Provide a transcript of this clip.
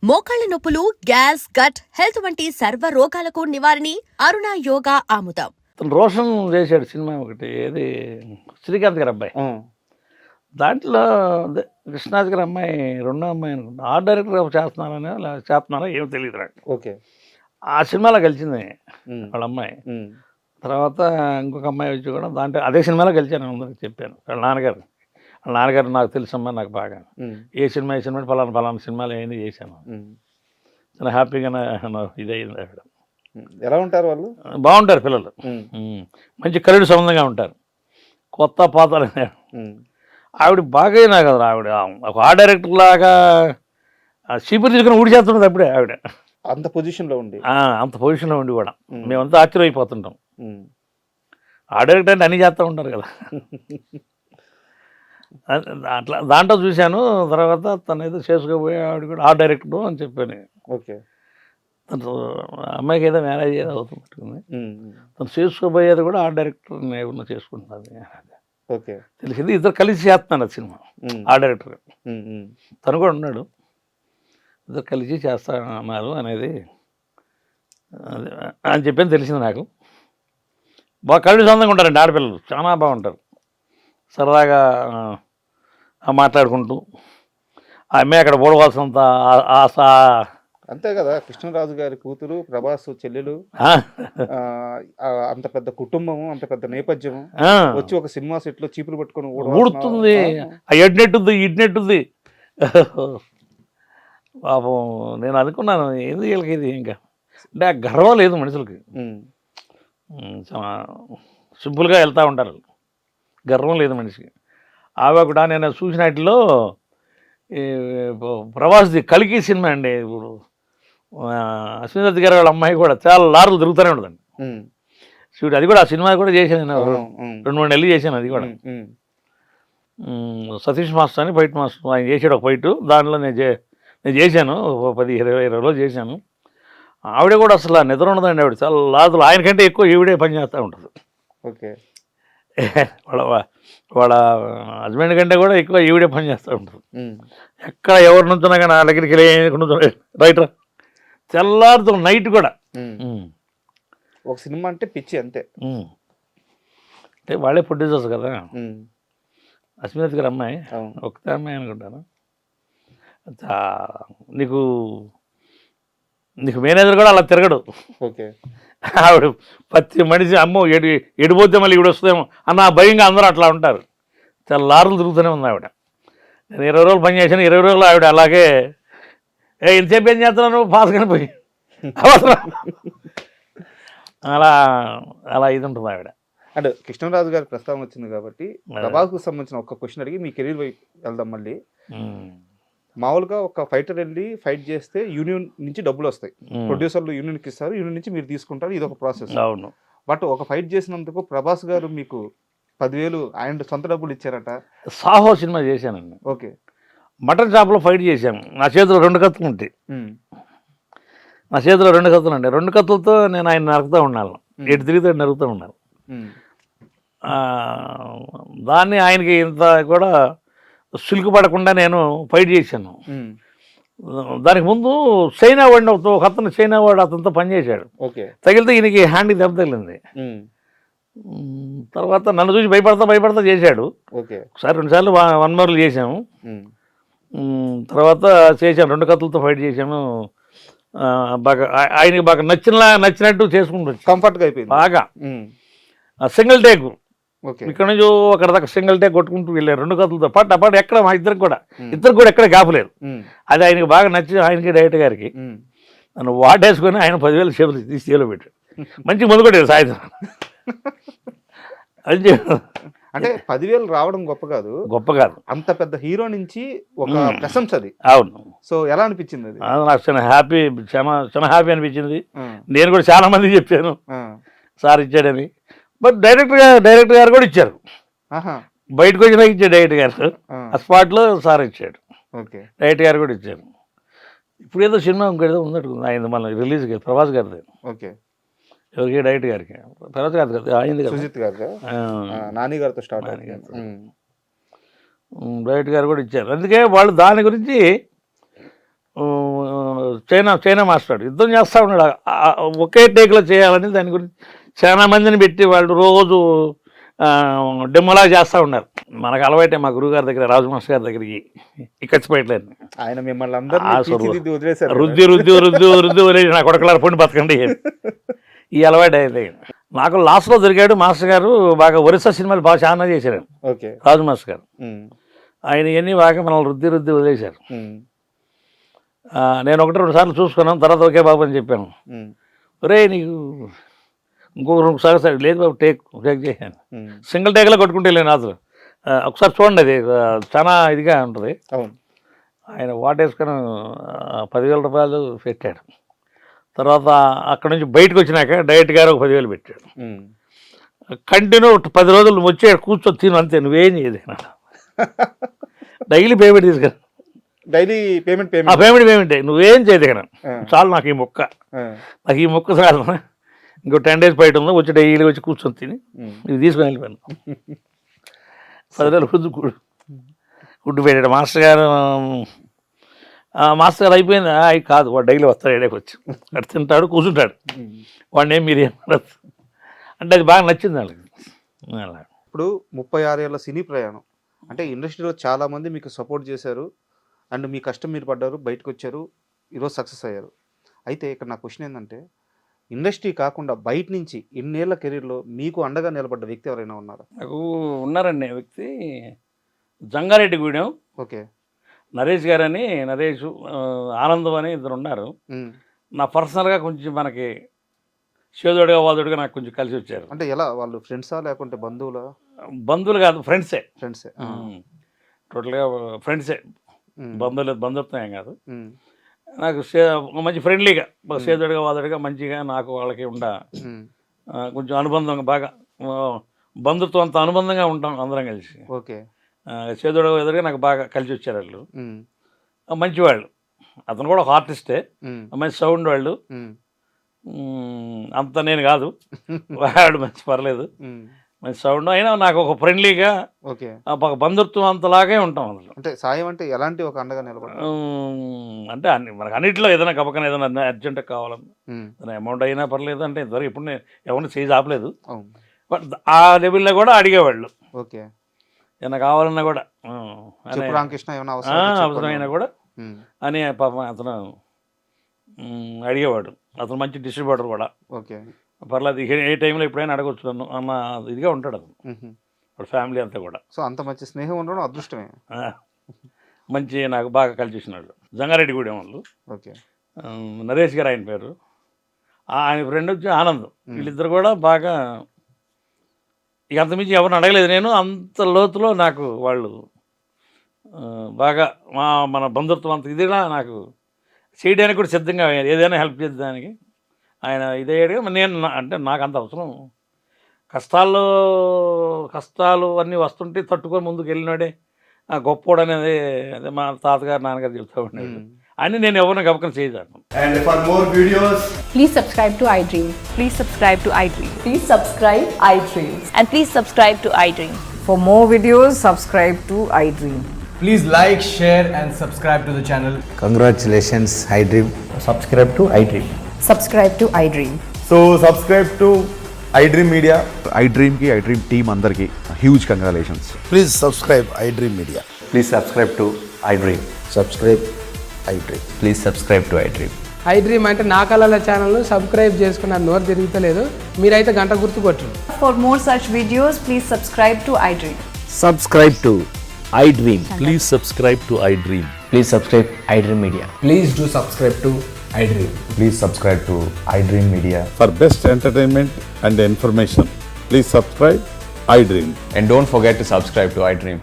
మోకాళ్ల నొప్పులు, gas, gut health వంటి సర్వ రోగాలకు నివారణి అరుణ యోగా ఆముదం. రోషన్ చేశాడు సినిమా ఒకటి, ఏది శ్రీకాంత్ గారి అబ్బాయి. దాంట్లో కృష్ణరాజు గారి అమ్మాయి రెండో అమ్మాయి అనుకుంటా, ఆర్ట్ డైరెక్టర్ చేస్తున్నారా ఏమో తెలియదు నాకు. ఓకే, ఆ సినిమాలో గెలిచింది వాళ్ళ అమ్మాయి. తర్వాత ఇంకొక అమ్మాయి వచ్చి కూడా దాంట్లో అదే సినిమాలో గెలిచాను, అందరికి చెప్పాను. వాళ్ళ నాన్నగారు నాకు తెలుసమ్మా, నాకు బాగా ఏ సినిమా ఫలానా సినిమాలు ఏమైంది చేశాను. చాలా హ్యాపీగా ఇది అయింది. ఆవిడ ఎలా ఉంటారు వాళ్ళు? బాగుంటారు పిల్లలు, మంచి కరుడు సంబంధంగా ఉంటారు. కొత్త పాత్ర ఆవిడ బాగా నాకు కదా, ఆవిడ ఒక ఆర్ట్ డైరెక్టర్ లాగా చీపురు తీసుకుని ఊడి చేస్తున్నది అప్పుడే ఆవిడ. అంత పొజిషన్లో ఉండి కూడా మేమంతా ఆశ్చర్యమైపోతుంటాం. ఆర్ట్ డైరెక్టర్ అంటే అన్నీ చేస్తూ ఉంటారు కదా. అట్లా దాంట్లో చూశాను. తర్వాత తను ఏదో చేసుకోబోయే ఆవిడ కూడా ఆర్ట్ డైరెక్టర్ అని చెప్పాను. ఓకే, తను అమ్మాయికి ఏదో మ్యారేజ్ ఏదో అవుతుంది, తను చేసుకోబోయేది కూడా ఆర్ట్ డైరెక్టర్ ఏమన్నా చేసుకుంటున్నది. ఓకే, తెలిసింది. ఇద్దరు కలిసి చేస్తున్నాను అది సినిమా. ఆర్ట్ డైరెక్టర్ తను కూడా ఉన్నాడు, ఇద్దరు కలిసి చేస్తున్నారు అనేది అని చెప్పని తెలిసింది నాకు. బాగా కళ్ళు సొంతంగా ఉంటారండి ఆడపిల్లలు, చాలా బాగుంటారు. సరదాగా మాట్లాడుకుంటూ ఆ అమ్మాయి అక్కడ పోడవలసినంత ఆశ. అంతే కదా, కృష్ణరాజు గారి కూతురు, ప్రభాస్ చెల్లెలు, అంత పెద్ద కుటుంబము, అంత పెద్ద నేపథ్యము వచ్చి ఒక సినిమా సెట్ లో చీపులు పట్టుకొని ఊడుతుంది. ఎడ్నెట్టుంది ఇడ్నెట్టుంది. పాపం నేను అనుకున్నాను, ఏంది వీళ్ళకి ఇది ఇంకా అంటే ఆ గర్వం లేదు మనుషులకి. చాలా సింపుల్గా వెళ్తూ ఉంటారు, గర్వం లేదు మనిషికి. ఆమె కూడా నేను చూసిన వాటిలో ప్రభాస్ది కల్కి సినిమా అండి. ఇప్పుడు అశ్విని గారి వాళ్ళ అమ్మాయి కూడా చాలా లారీలు తిరుగుతూనే ఉంటుందండి షూట్. అది కూడా ఆ సినిమా కూడా చేశాను నేను, 2-3 నెలలు చేశాను. అది కూడా సతీష్ మాస్టర్ అని ఫైట్ మాస్టర్ ఆయన చేసాడు ఒక ఫైట్. దాంట్లో నేను చేశాను 10-20 రోజులు చేశాను. ఆవిడ కూడా అసలు నిద్ర ఉండదండి. ఆవిడ చాలా లాదులు, ఆయనకంటే ఎక్కువ ఈవిడే పని చేస్తూ ఉంటుంది. ఓకే, వాళ్ళ హస్బెండ్ కంటే కూడా ఎక్కువ ఈవిడే పని చేస్తూ ఉంటుంది. ఎక్కడ ఎవరి నుంచున్నా కానీ నా దగ్గరికి రైట్ తెల్లారుతో నైట్ కూడా. ఒక సినిమా అంటే పిచ్చి అంతే. అంటే వాళ్ళే ప్రొడ్యూసర్స్ కదా. అశ్విని గారి అమ్మాయి ఒకటే అమ్మాయి అనుకుంటాను. నీకు మేనేజర్ కూడా అలా తిరగడు. ఓకే, ఆవిడ ప్రతి మనిషి అమ్మో ఎడిపోతే మళ్ళీ ఈవిడ వస్తుందేమో అన్న భయంగా అందరూ అట్లా ఉంటారు. చాలా లారులు తిరుగుతూనే ఉంది ఆవిడ. నేను 20 రోజులు పని చేశాను. 20 రోజులు ఆవిడ అలాగే ఇంతసేపు ఏం చేస్తున్నాను పాస్గానే పోయి అలా ఇది ఉంటుంది ఆవిడ. అంటే కృష్ణరాజు గారి ప్రస్తావన వచ్చింది కాబట్టి ప్రభాస్కు సంబంధించిన ఒక క్వశ్చన్ అడిగి మీ కెరీర్ వైపు వెళ్దాం. మళ్ళీ మామూలుగా ఒక ఫైటర్ వెళ్ళి ఫైట్ చేస్తే యూనియన్ నుంచి డబ్బులు వస్తాయి, ప్రొడ్యూసర్లు యూనియన్కి ఇస్తారు, యూనియన్ నుంచి మీరు తీసుకుంటారు, ఇది ఒక ప్రాసెస్. అవును. బట్ ఒక ఫైట్ చేసినందుకు ప్రభాస్ గారు మీకు 10,000 ఆయన సొంత డబ్బులు ఇచ్చారట. సాహో సినిమా చేశానండి. ఓకే, మటన్ షాప్లో ఫైట్ చేశాను. నా చేతిలో 2 కత్తులు ఉంటాయి. నా చేతిలో 2 కత్తులు ఉంటాయి. 2 కత్తులతో నేను ఆయన నరుకుతూ ఉన్నాను, ఎటు తిరిగితే నరుకుతూ ఉన్నాను. దాన్ని ఆయనకి ఇంత కూడా సిల్క్ పడకుండా నేను ఫైట్ చేశాను. దానికి ముందు చైనా వాడిని ఒక అతను, చైనా వాడు అతనితో పనిచేశాడు. తగిలితే ఈయనకి హ్యాండ్కి దెబ్బ తగిలింది. తర్వాత నన్ను చూసి భయపడతా చేశాడు. ఒకసారి 2 సార్లు 1 మోర్లు చేశాము. తర్వాత చేశాను, 2 కత్తులతో ఫైట్ చేశాను. బాగా ఆయనకి బాగా నచ్చినట్టు చేసుకుంటూ కంఫర్ట్గా అయిపోయింది బాగా. సింగిల్ టేక్ ఇక్కడ నుంచి అక్కడ దాకా సింగిల్ టేక్ కొట్టుకుంటూ వెళ్ళారు 2 కత్తులతో పాటు ఎక్కడ మా ఇద్దరికి కూడా ఎక్కడ గ్యాప్ లేదు. అది ఆయనకి బాగా నచ్చి ఆయనకి డైరెక్టర్ గారికి నన్ను వాటేసుకొని ఆయన 10,000 చేతులు తీసి చేలో పెట్టాడు. మంచి ముందు కొట్టాడు సాయంత్రం. అది అంటే 10,000 రావడం గొప్ప కాదు, అంత పెద్ద హీరో నుంచి ఒక ప్రశంస అది. అవును. సో ఎలా అనిపించింది అది? నాకు చాలా హ్యాపీ అనిపించింది. నేను కూడా చాలా మందికి చెప్పాను సార్ ఇచ్చాడని. బట్ డైరెక్టర్ గారు కూడా ఇచ్చారు. బయటకు వచ్చినా ఇచ్చాడు డైరెక్టర్ గారు, ఆ స్పాట్లో సార్ ఇచ్చాడు. డైరెక్టర్ గారు కూడా ఇచ్చారు. ఇప్పుడు ఏదో సినిమా ఇంకేదో ఉన్నట్టు ఆయన మన రిలీజ్కి ప్రభాస్ గారిది. ఓకే, ఎవరికి? డైరెక్టర్ గారికి. ప్రభాస్ గారి కదా అయింది కదా, సుజిత్ గారు, నాని గారితో స్టార్ట్. డైరెక్టర్ గారు కూడా ఇచ్చారు. అందుకే వాళ్ళు దాని గురించి చైనా మాస్టర్ యుద్ధం చేస్తూ ఉన్నాడు. ఒకే టేక్లో చేయాలని దాని గురించి చాలా మందిని పెట్టి వాళ్ళు రోజు డెమోలా చేస్తూ ఉన్నారు. మనకు అలవాటే మా గురువుగారి దగ్గర, రాజు మాస్టర్ గారి దగ్గరికి ఇక్కచ్చిపోయట్లేదు. ఆయన మిమ్మల్ని అందరూ వదిలేశారు. రుద్ది వదిలేసి నా కొడకలారు పొండి బతకండి ఈ అలవాటు అయితే. నాకు లాస్ట్లో దొరికాడు మాస్టర్ గారు. బాగా ఒరిస్సా సినిమాలు బాగా చాలా చేశారు ఓకే రాజు మాస్టర్ గారు. ఆయన ఇవన్నీ బాగా మనల్ని రుద్ది వదిలేశారు. నేను 1-2 సార్లు చూసుకున్నాను. తర్వాత ఓకే బాబు అని చెప్పాను. ఒరే నీకు ఇంకొక 2 సార్లు లేదు బాబు టేక్ చేశాను. సింగిల్ టేక్లో కొట్టుకుంటే లేను అసలు. ఒకసారి చూడండి, అది చాలా ఇదిగా ఉంటుంది. ఆయన వాటేసుకొని 10,000 రూపాయలు పెట్టాడు. తర్వాత అక్కడ నుంచి బయటకు వచ్చినాక డైరెక్ట్ గారు ఒక 10,000 పెట్టాడు. కంటిన్యూ 10 రోజులు వచ్చే కూర్చొని తిను అంతే, నువ్వేం చేయదు. డైలీ పేమెంట్ తీసుకురా, డైలీ పేమెంట్ నువ్వేం చేయదు కదా, చాలు నాకు ఈ మొక్క చాలు. ఇంకో 10 days బయట ఉందో వచ్చి డైలీ వచ్చి కూర్చొని తిని ఇది తీసుకొని వెళ్ళిపోయాను. 10,000 ఫుడ్ పెట్టాడు మాస్టర్ గారు. అయిపోయింది కాదు, వాడు డైలీ వస్తాడు ఏడాకి వచ్చి అటు తింటాడు కూర్చుంటాడు. వాడిని మీరు ఏమన్నారు అంటే అది బాగా నచ్చింది వాళ్ళకి. ఇప్పుడు 36 ఏళ్ళ సినీ ప్రయాణం అంటే ఇండస్ట్రీలో చాలామంది మీకు సపోర్ట్ చేశారు అండ్ మీ కష్టం మీరు పడ్డారు, బయటకు వచ్చారు, ఈరోజు సక్సెస్ అయ్యారు. అయితే ఇక్కడ నా క్వశ్చన్ ఏంటంటే ఇండస్ట్రీ కాకుండా బయట నుంచి ఇన్నేళ్ల కెరీర్లో మీకు అండగా నిలబడ్డ వ్యక్తి ఎవరైనా ఉన్నారా? నాకు ఉన్నారండి వ్యక్తి, జంగారెడ్డిగూడెం. ఓకే. నరేష్ గారని, నరేష్ ఆనందం అని ఇద్దరు ఉన్నారు. నా పర్సనల్గా కొంచెం మనకి చేదోడుగా వాదుడుగా నాకు కొంచెం కలిసి వచ్చారు. అంటే ఎలా, వాళ్ళు ఫ్రెండ్సా లేకుంటే బంధువులా? బంధువులు కాదు, ఫ్రెండ్సే. టోటల్గా ఫ్రెండ్సే, బంధుత్వం ఏం కాదు. నాకు మంచి ఫ్రెండ్లీగా, చేదోడుగా వాదుడుగా మంచిగా నాకు వాళ్ళకి కొంచెం అనుబంధంగా, బాగా బంధుత్వం అంత అనుబంధంగా ఉంటాం అందరం కలిసి. ఓకే. చేదోడుగా ఎదురుగా నాకు బాగా కలిసి వచ్చారు వాళ్ళు. మంచివాళ్ళు. అతను కూడా ఒక ఆర్టిస్టే, మంచి సౌండ్ వాళ్ళు. అంత నేను కాదు, వాడు మంచి పర్లేదు, మంచి సౌండ్. అయినా నాకు ఒక ఫ్రెండ్లీగా ఒక బంధుత్వం అంతలాగే ఉంటాం అందులో. అంటే సాయం అంటే ఎలాంటి ఒక అండగా నిలబడ అంటే మనకు అన్నింటిలో ఏదైనా కపకన ఏదైనా అర్జెంట్ కావాలని అమౌంట్ అయినా పర్లేదు అంటే ఇంతవరకు ఎప్పుడు నేను ఎవరిని చేసి ఆపలేదు. బట్ ఆ లెవెల్లో కూడా అడిగేవాళ్ళు. ఓకే. ఏమైనా కావాలన్నా కూడా రామకృష్ణ అవసరమైనా కూడా అని పాపం అతను అడిగేవాడు. అతను మంచి డిస్ట్రిబ్యూటర్ కూడా. ఓకే. పర్లేదు, ఏ టైంలో ఎప్పుడైనా అడగొచ్చు నన్ను అన్న ఇదిగా ఉంటాడు అతను. వాడు ఫ్యామిలీ అంతా కూడా. సో అంత మంచి స్నేహం ఉండడం అదృష్టమే. మంచి నాకు బాగా కలిసి వచ్చినాడు. జంగారెడ్డిగూడెం వాళ్ళు. ఓకే. నరేష్ గారు ఆయన పేరు. ఆయన ఫ్రెండ్ వచ్చి ఆనందం. వీళ్ళిద్దరు కూడా బాగా, ఇక అంతమించి ఎవరిని అడగలేదు నేను. అంత లోతులో నాకు వాళ్ళు బాగా మన బంధుత్వం అంత ఇదిగా నాకు చేయడానికి కూడా సిద్ధంగా, ఏదైనా హెల్ప్ చేసేదానికి ఆయన ఇదయ్యాడుగా. నేను అంటే నాకు అంత అవసరం, కష్టాలు అన్నీ వస్తుంటే తట్టుకొని ముందుకు వెళ్ళినాడే గొప్పోడు అనేది అదే మా తాతగారు నాన్నగారు చెప్తా ఉండేది. అని నేను ఎవరిని గబకం చేయదాను. And for more videos, please subscribe to iDream. Please subscribe to iDream. Please subscribe iDream. And please subscribe to iDream. For more videos, subscribe to iDream. please like, share and subscribe to the channel. Congratulations, iDream. Subscribe to iDream. Subscribe to iDream. So subscribe to iDream Media. iDream ki iDream team andarki huge congratulations. Please subscribe iDream Media. Please subscribe to iDream. Subscribe iDream. Please subscribe to iDream. iDream అంటే నా కళల channel subscribe చేసుకున్న నోరు తిరుగుతలేదు, మీరైతే గంట గుర్తు కొట్టండి. For more such videos, please subscribe to iDream. Subscribe to iDream. Please subscribe to iDream. Please subscribe iDream Media. Please do subscribe to iDream. Please subscribe to iDream Media. For best entertainment and information, please subscribe iDream. And don't forget to subscribe to iDream.